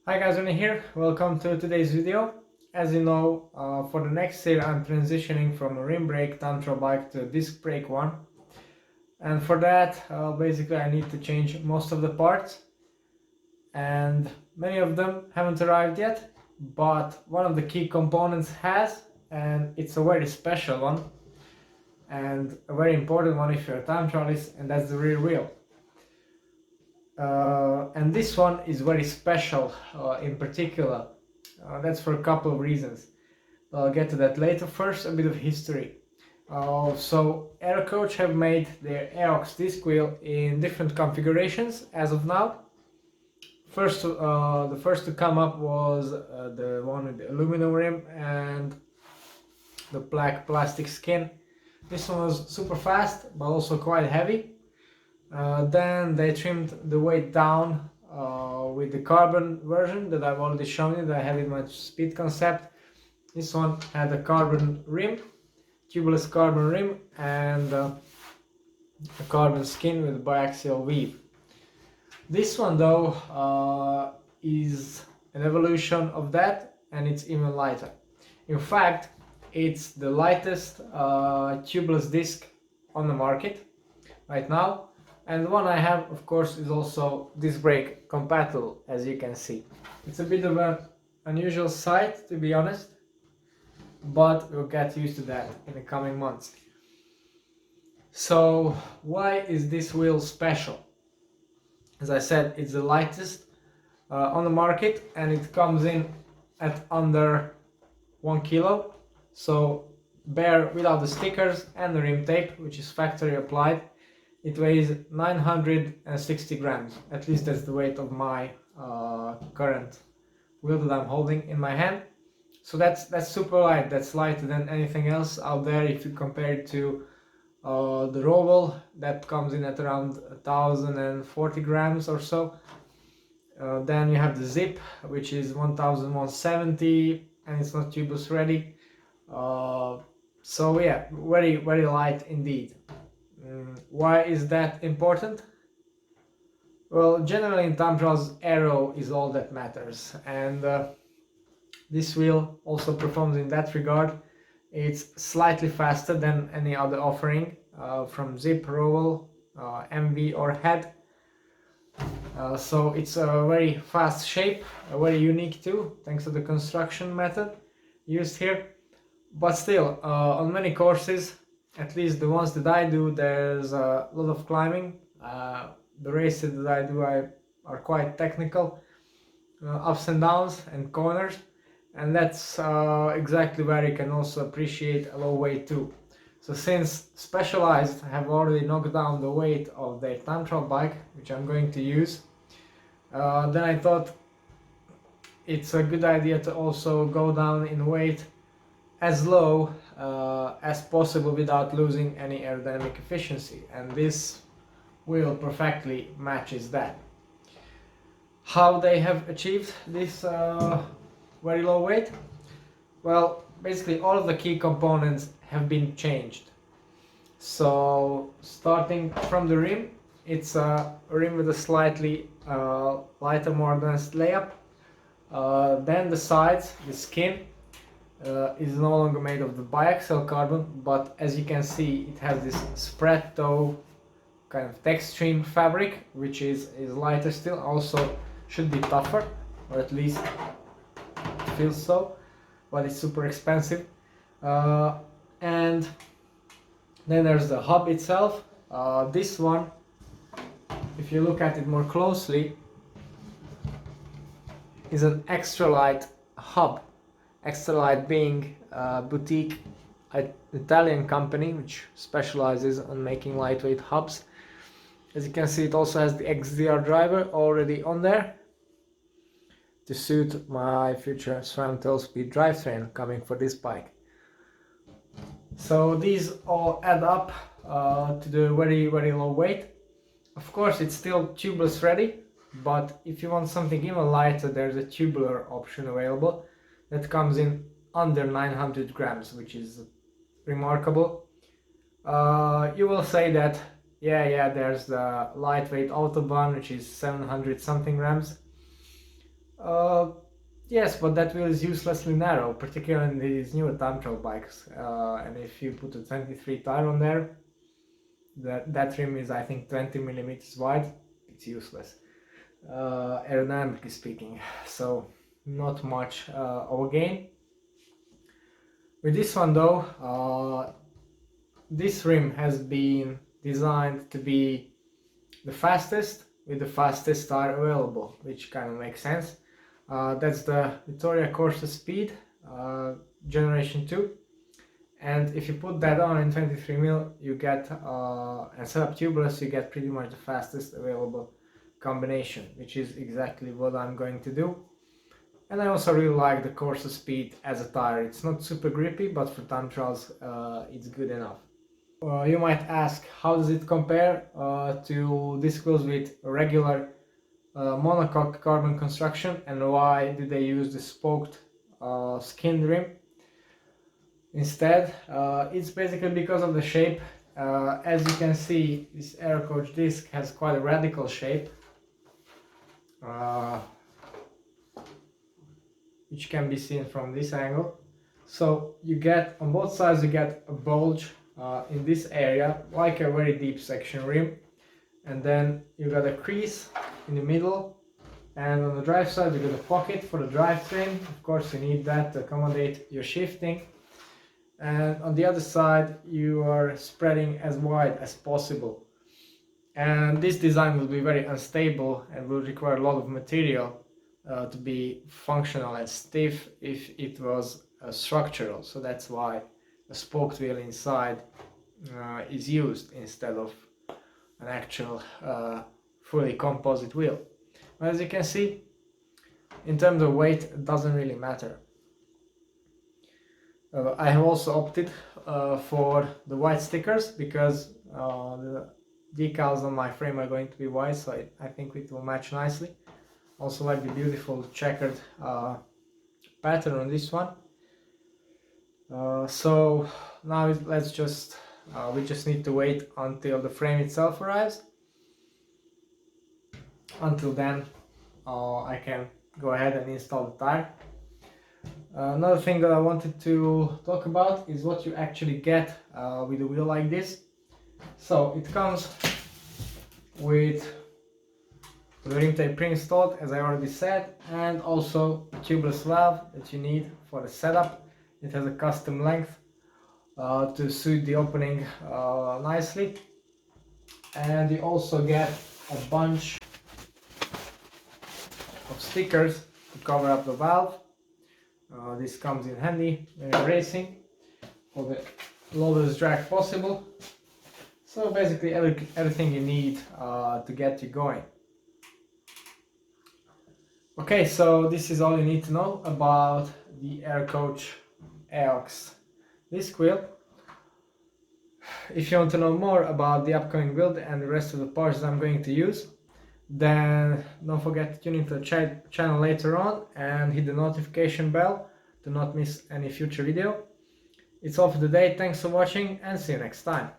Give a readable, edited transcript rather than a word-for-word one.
Hi guys, Rene here. Welcome to today's video. As you know, for the next year I'm transitioning from a rim brake tantra bike to a disc brake one. And for that, basically I need to change most of the parts. And many of them haven't arrived yet, but one of the key components has, and it's a very special one. And a very important one if you're a tantralist, and that's the rear wheel. And this one is very special in particular. That's for a couple of reasons. I'll get to that later. First, a bit of history. So Aerocoach have made their Aeox disc wheel in different configurations as of now. The first to come up was the one with the aluminum rim and the black plastic skin. This one was super fast but also quite heavy. Then they trimmed the weight down with the carbon version that I've already shown you, that I have in my speed concept. This one had a carbon rim, tubeless carbon rim, and a carbon skin with biaxial weave. This one though is an evolution of that, and it's even lighter. In fact, it's the lightest tubeless disc on the market right now. And the one I have, of course, is also disc brake compatible, as you can see. It's a bit of an unusual sight, to be honest, but we'll get used to that in the coming months. So, why is this wheel special? As I said, it's the lightest on the market, and it comes in at under 1 kilo. So, bare without the stickers and the rim tape, which is factory applied. It weighs 960 grams, at least that's the weight of my current wheel that I'm holding in my hand. So that's super light, that's lighter than anything else out there. If you compare it to the Roval, that comes in at around 1040 grams or so. Then you have the Zip, which is 1170, and it's not tubeless ready. So yeah, very light indeed. Why is that important? Well, generally in tantras, aero is all that matters, and this wheel also performs in that regard. It's slightly faster than any other offering from Zip, Roval, MV or Head. So it's a very fast shape, very unique too, thanks to the construction method used here. But still, on many courses, at least the ones that I do, there's a lot of climbing. The races that I do are quite technical, ups and downs and corners, and that's exactly where you can also appreciate a low weight too. So since Specialized have already knocked down the weight of their tantral bike, which I'm going to use, then I thought it's a good idea to also go down in weight as low as possible without losing any aerodynamic efficiency, and this wheel perfectly matches that. How they have achieved this very low weight? Well, basically all of the key components have been changed. So starting from the rim, it's a rim with a slightly lighter, more advanced layup. Then the sides, the skin, is no longer made of the biaxial carbon, but as you can see, it has this spread toe kind of textile fabric, which is lighter still, also should be tougher, or at least it feels so, but it's super expensive. And then there's the hub itself. This one, if you look at it more closely, is an extra light hub. Extra Light being a boutique Italian company which specializes on making lightweight hubs. As you can see, it also has the XDR driver already on there to suit my future SRAM 12-speed drivetrain coming for this bike. So these all add up to the very low weight. Of course, it's still tubeless ready, but if you want something even lighter, there's a tubular option available that comes in under 900 grams, which is remarkable. You will say that, yeah, there's the lightweight Autobahn, which is 700 something grams. Yes, but that wheel is uselessly narrow, particularly in these newer time trial bikes. And if you put a 23 tire on there, that rim is, I think, 20 millimeters wide. It's useless, aerodynamically speaking. So not much of a gain. With this one though, this rim has been designed to be the fastest with the fastest tire available, which kind of makes sense. That's the Vittoria Corsa Speed Generation 2, and if you put that on in 23mm, you get, and set up tubeless, you get pretty much the fastest available combination, which is exactly what I'm going to do. And I also really like the Corsa Speed as a tire. It's not super grippy, but for time trials it's good enough. You might ask, how does it compare to disc wheels with regular monocoque carbon construction, and why did they use the spoked skin rim instead? It's basically because of the shape. As you can see, this Aerocoach disc has quite a radical shape, which can be seen from this angle. So you get, on both sides, you get a bulge in this area, like a very deep section rim, and then you got a crease in the middle, and on the drive side you got a pocket for the drivetrain. Of course you need that to accommodate your shifting, and on the other side you are spreading as wide as possible. And this design will be very unstable and will require a lot of material to be functional and stiff if it was structural. So that's why a spoked wheel inside is used instead of an actual fully composite wheel. But as you can see, in terms of weight, it doesn't really matter. I have also opted for the white stickers because the decals on my frame are going to be white, so I think it will match nicely. Also like the beautiful checkered pattern on this one. So now let's just we just need to wait until the frame itself arrives. Until then I can go ahead and install the tire. Another thing that I wanted to talk about is what you actually get with a wheel like this. So it comes with the rim tape pre-installed, as I already said, and also a tubeless valve that you need for the setup. It has a custom length to suit the opening nicely, and you also get a bunch of stickers to cover up the valve. This comes in handy when you're racing for the lowest drag possible. So basically everything you need to get you going. Okay, so this is all you need to know about the Aerocoach Aeox disc wheel. If you want to know more about the upcoming build and the rest of the parts that I'm going to use, then don't forget to tune into the channel later on and hit the notification bell to not miss any future video. It's all for today, thanks for watching and see you next time.